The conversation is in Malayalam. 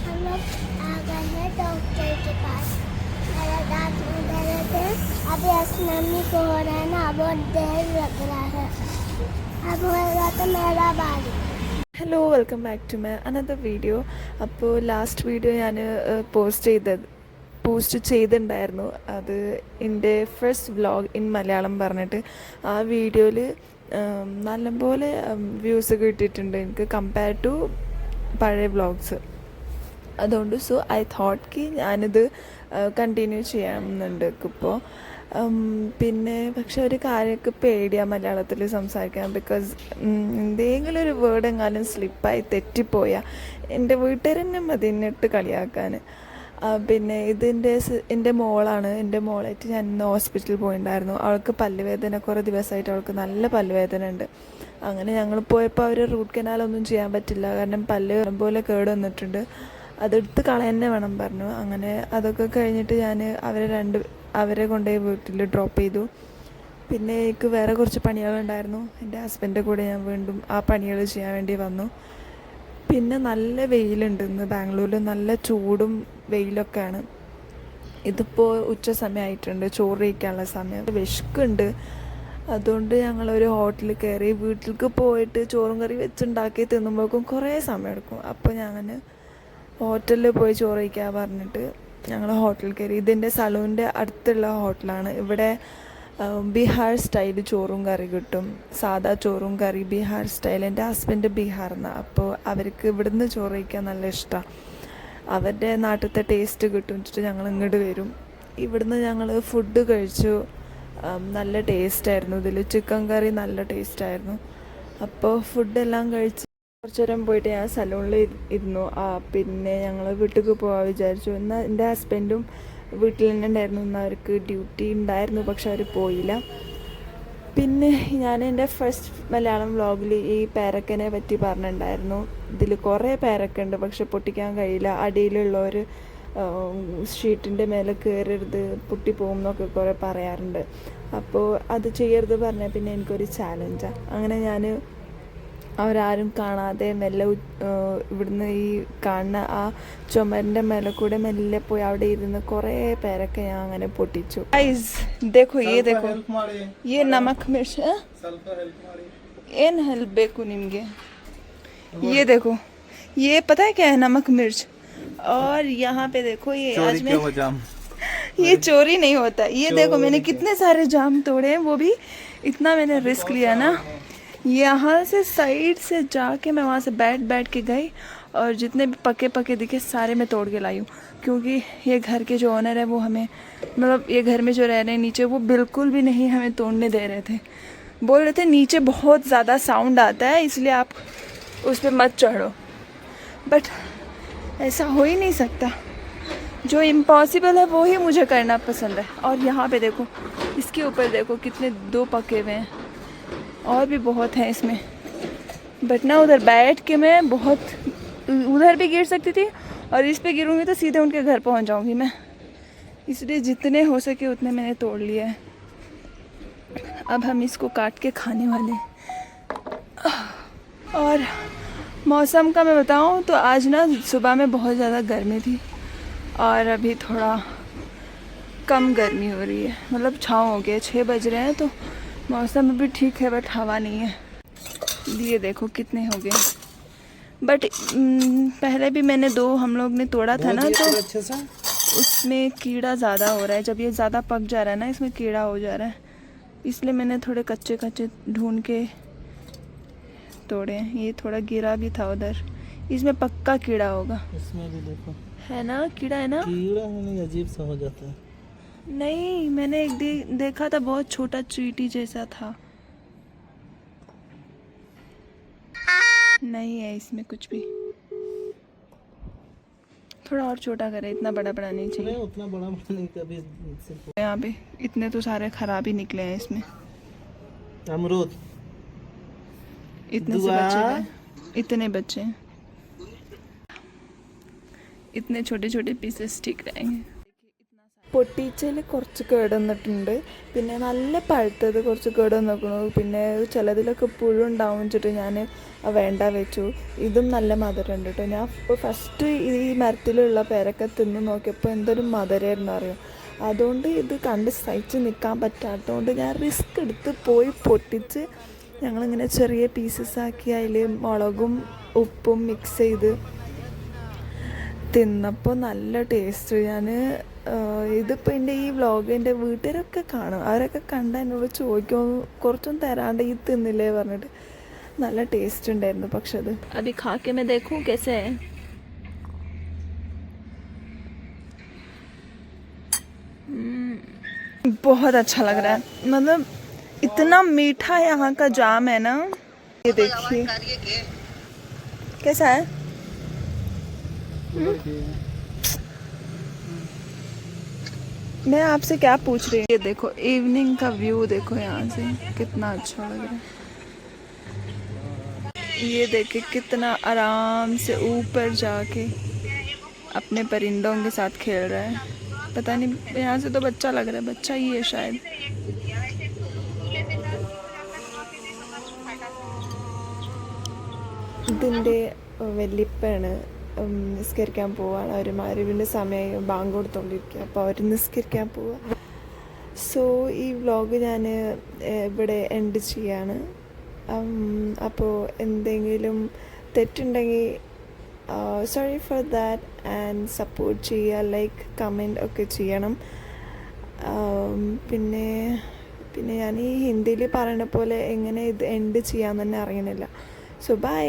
हम लोग आ गए हैं डॉक्टर के पास। मेरा दांत में दर्द है। अभी मम्मी को हो रहा है ना, बहुत देर लग रहा है। अब होगा तो मेरा बारी। Hello welcome back to my another video. അപ്പോൾ ലാസ്റ്റ് വീഡിയോ ഞാൻ പോസ്റ്റ് ചെയ്തിട്ടുണ്ടായിരുന്നു. അത് എൻ്റെ ഫസ്റ്റ് വ്ലോഗ് ഇൻ മലയാളം പറഞ്ഞിട്ട്. ആ വീഡിയോയിൽ നല്ലപോലെ വ്യൂസ് കിട്ടിയിട്ടുണ്ട് എനിക്ക് കമ്പയർ ടു പഴയ വ്ലോഗ്സ്. അതുകൊണ്ട് ഐ തോട്ട് ഞാനിത് കണ്ടിന്യൂ ചെയ്യാമെന്നുണ്ട് ഇപ്പോൾ. പിന്നെ പക്ഷെ ഒരു കാര്യമൊക്കെ പേടിയാണ് മലയാളത്തിൽ സംസാരിക്കാൻ. ബിക്കോസ് എന്തെങ്കിലും ഒരു വേർഡ് എങ്ങാനും സ്ലിപ്പായി തെറ്റിപ്പോയാൽ എൻ്റെ വീട്ടുകാർ തന്നെ മതി എന്നിട്ട് കളിയാക്കാൻ. പിന്നെ എൻ്റെ മോളാണ്. എൻ്റെ മോളായിട്ട് ഞാൻ ഇന്ന് ഹോസ്പിറ്റലിൽ പോയിട്ടുണ്ടായിരുന്നു. അവൾക്ക് പല്ലുവേദന, കുറേ ദിവസമായിട്ട് അവൾക്ക് നല്ല പല്ലുവേദന ഉണ്ട്. അങ്ങനെ ഞങ്ങൾ പോയപ്പോൾ അവർ റൂട്ട് കനാലൊന്നും ചെയ്യാൻ പറ്റില്ല, കാരണം പല്ല് പോലെ കേട് വന്നിട്ടുണ്ട്, അതെടുത്ത് കളയാൻ തന്നെ വേണം പറഞ്ഞു. അങ്ങനെ അതൊക്കെ കഴിഞ്ഞിട്ട് ഞാൻ അവരെ കൊണ്ടുപോയി വീട്ടിൽ ഡ്രോപ്പ് ചെയ്തു. പിന്നെ എനിക്ക് വേറെ കുറച്ച് പണികളുണ്ടായിരുന്നു. എൻ്റെ ഹസ്ബൻഡിൻ്റെ കൂടെ ഞാൻ വീണ്ടും ആ പണികൾ ചെയ്യാൻ വേണ്ടി വന്നു. പിന്നെ നല്ല വെയിലുണ്ട് ഇന്ന് ബാംഗ്ലൂരിൽ, നല്ല ചൂടും വെയിലൊക്കെയാണ്. ഇതിപ്പോൾ ഉച്ച സമയമായിട്ടുണ്ട്, ചോറ് കഴിക്കാനുള്ള സമയം. വിശക്കുണ്ട്. അതുകൊണ്ട് ഞങ്ങളൊരു ഹോട്ടലിൽ കയറി. വീട്ടിലേക്ക് പോയിട്ട് ചോറും കറി വെച്ചുണ്ടാക്കി തിന്നുമ്പോഴേക്കും കുറേ സമയം എടുക്കും. അപ്പോൾ ഞാൻ ഹോട്ടലിൽ പോയി ചോറ് കഴിക്കാൻ പറഞ്ഞിട്ട് ഞങ്ങൾ ഹോട്ടലിൽ കയറി. ഇതിൻ്റെ സലൂണിൻ്റെ അടുത്തുള്ള ഹോട്ടലാണ്. ഇവിടെ ബീഹാർ സ്റ്റൈൽ ചോറും കറി കിട്ടും. സാദാ ചോറും കറി ബീഹാർ സ്റ്റൈൽ. എൻ്റെ ഹസ്ബൻഡ് ബീഹാറിന്നാണ്. അപ്പോൾ അവർക്ക് ഇവിടുന്ന് ചോറ് കഴിക്കാൻ നല്ല ഇഷ്ടമാണ്. അവരുടെ നാട്ടിലത്തെ ടേസ്റ്റ് കിട്ടും വെച്ചിട്ട് ഞങ്ങൾ ഇങ്ങോട്ട് വരും. ഇവിടുന്ന് ഞങ്ങൾ ഫുഡ് കഴിച്ചു. നല്ല ടേസ്റ്റായിരുന്നു. ഇതിൽ ചിക്കൻ കറി നല്ല ടേസ്റ്റായിരുന്നു. അപ്പോൾ ഫുഡെല്ലാം കഴിച്ച് കുറച്ച് നേരം പോയിട്ട് ഞാൻ സലൂണിൽ ഇരുന്നു. പിന്നെ ഞങ്ങൾ വീട്ടിലേക്ക് പോകാൻ വിചാരിച്ചു. എന്നാൽ എൻ്റെ ഹസ്ബൻഡും വീട്ടിൽ തന്നെ ഉണ്ടായിരുന്നു. ഇന്ന് അവർക്ക് ഡ്യൂട്ടി ഉണ്ടായിരുന്നു, പക്ഷെ അവർ പോയില്ല. പിന്നെ ഞാൻ എൻ്റെ ഫസ്റ്റ് മലയാളം വ്ലോഗിൽ ഈ പേരക്കനെ പറ്റി പറഞ്ഞിട്ടുണ്ടായിരുന്നു. ഇതിൽ കുറേ പേരക്ക ഉണ്ട്, പക്ഷെ പൊട്ടിക്കാൻ കഴിയില്ല. അടിയിലുള്ളവർ ഷീറ്റിൻ്റെ മേലെ കയറരുത്, പൊട്ടിപ്പോകും എന്നൊക്കെ കുറേ പറയാറുണ്ട്. അപ്പോൾ അത് ചെയ്യരുത് പറഞ്ഞാൽ പിന്നെ എനിക്കൊരു ചാലഞ്ചാണ്. അങ്ങനെ ഞാൻ അവരാരും കാണാതെ മെല്ലെ ഇവിടുന്ന് ഈ കാണുന്ന ആ ചുമരിൻ്റെ മേലെ കൂടെ മെല്ലെ പോയി അവിടെ ഇരുന്ന് കുറേ പേരൊക്കെ ഞാൻ അങ്ങനെ പൊട്ടിച്ചു. देखो ये नमक मिर्च ಏನು ಹೆಲ್ಪ್ ಬೇಕು ನಿಮಗೆ? ये देखो, ये पता है क्या है? नमक मिर्च. और यहाँ पे देखो ये आज मैं ये चोरी नहीं होता. ये देखो मैंने कितने सारे जाम तोड़े हैं, वो भी इतना मैंने रिस्क लिया ना. यहाँ से साइड से जाके मैं वहाँ से बैठ के गई और जितने भी पके दिखे सारे मैं तोड़ के लाई हूँ. क्योंकि ये घर के जो ओनर है वो हमें, मतलब ये घर में जो रह रहे हैं नीचे, वो बिल्कुल भी नहीं हमें तोड़ने दे रहे थे. बोल रहे थे नीचे बहुत ज़्यादा साउंड आता है, इसलिए आप उस पर मत चढ़ो. बट ऐसा हो ही नहीं सकता. जो इम्पॉसिबल है वो ही मुझे करना पसंद है. और यहाँ पे देखो, इसके ऊपर देखो कितने 2 पके हुए हैं, और भी बहुत है इसमें. बट ना उधर बैठ के मैं बहुत उधर भी गिर सकती थी, और इस पे गिरूँगी तो सीधे उनके घर पहुंच जाऊंगी मैं. इसलिए जितने हो सके उतने मैंने तोड़ लिया है. अब हम इसको काट के खाने वाले. और मौसम का मैं बताऊं तो आज ना सुबह में बहुत ज़्यादा गर्मी थी, और अभी थोड़ा कम गर्मी हो रही है. मतलब छाँव हो गया. 6 बज रहे हैं तो मौसम भी ठीक है, बट हवा नहीं है. ये देखो कितने हो गए. बट पहले भी मैंने 2 हम लोग ने तोड़ा था ना, तो उसमें कीड़ा ज़्यादा हो रहा है. जब ये ज़्यादा पक जा रहा है ना, इसमें कीड़ा हो जा रहा है, इसलिए मैंने थोड़े कच्चे ढूंढ के तोड़े. ये थोड़ा गिरा भी था उधर, इसमें पक्का कीड़ा होगा. इसमें भी देखो है ना, कीड़ा है ना. कीड़ा नहीं, अजीब सा हो जाता है. नहीं, मैंने एक देखा था, बहुत छोटा चींटी जैसा था. नहीं है इसमें कुछ भी. थोड़ा और छोटा करे, इतना बड़ा नहीं चाहिए. नहीं, उतना बड़ा नहीं. कभी यहाँ पे इतने तो सारे खराब ही निकले हैं इसमें. अमरूद इतने से बच्चे हैं, इतने बच्चे हैं. इतने छोटे पीसेस ठीक रहेंगे. പൊട്ടിച്ചതിൽ കുറച്ച് കേടുവന്നിട്ടുണ്ട്, പിന്നെ നല്ല പഴുത്തത് കുറച്ച് കേടുവന്നിരിക്കണു, പിന്നെ ചിലതിലൊക്കെ പുഴുണ്ടാവും വെച്ചിട്ട് ഞാൻ വേണ്ട വെച്ചു. ഇതും നല്ല മധുരമുണ്ട് കേട്ടോ. ഞാൻ ഫസ്റ്റ് ഈ മരത്തിലുള്ള പേരൊക്കെ തിന്ന് നോക്കിയപ്പോൾ എന്തൊരു മധുരമായിരുന്നു അറിയാം. അതുകൊണ്ട് ഇത് കണ്ട് സഹിച്ച് നിൽക്കാൻ പറ്റാത്തതുകൊണ്ട് ഞാൻ റിസ്ക് എടുത്ത് പോയി പൊട്ടിച്ച് ഞങ്ങളിങ്ങനെ ചെറിയ പീസസ് ആക്കി അതിൽ മുളകും ഉപ്പും മിക്സ് ചെയ്ത് തിന്നപ്പോൾ നല്ല ടേസ്റ്റ്. ഞാൻ ഇതിപ്പോൾ എൻ്റെ ഈ വ്ളോഗ് എൻ്റെ വീട്ടുകാരൊക്കെ കാണും, അവരൊക്കെ കണ്ടാൽ എന്നോട് ചോദിക്കും കുറച്ചൊന്നും തരാണ്ട് ഈ തിന്നില്ലേ പറഞ്ഞിട്ട്. നല്ല ടേസ്റ്റ് ഉണ്ടായിരുന്നു. പക്ഷെ അത് अभी खा के मैं देखूं कैसे है. बहुत अच्छा लग रहा है, मतलब इतना मीठा यहाँ का जाम है ना. ये देखिए कैसा है. मैं आपसे क्या पूछ रही हूँ, ये देखो इवनिंग का व्यू देखो यहाँ से कितना अच्छा लग रहा है. ये देखिए कितना आराम से ऊपर जाके अपने परिंदों के साथ खेल रहा है. पता नहीं, यहाँ से तो बच्चा लग रहा है, बच्चा ही है शायद. ഇതിൻ്റെ വല്യപ്പയാണ് നിസ്കരിക്കാൻ പോവാണ്. അവർ മഗ്‌രിബിൻ്റെ സമയം ബാങ്ക് കൊടുത്തുകൊണ്ടിരിക്കുക, അപ്പോൾ അവർ നിസ്കരിക്കാൻ പോവുക. സോ ഈ വ്ളോഗ് ഞാൻ ഇവിടെ എൻഡ് ചെയ്യാണ്. അപ്പോൾ എന്തെങ്കിലും തെറ്റുണ്ടെങ്കിൽ sorry for that and support ചെയ്യുക, ലൈക്ക് കമൻറ്റ് ഒക്കെ ചെയ്യണം. പിന്നെ ഞാൻ ഈ ഹിന്ദിയിൽ പറയണ പോലെ എങ്ങനെ ഇത് എൻഡ് ചെയ്യാമെന്ന് തന്നെ അറിയണില്ല. So by.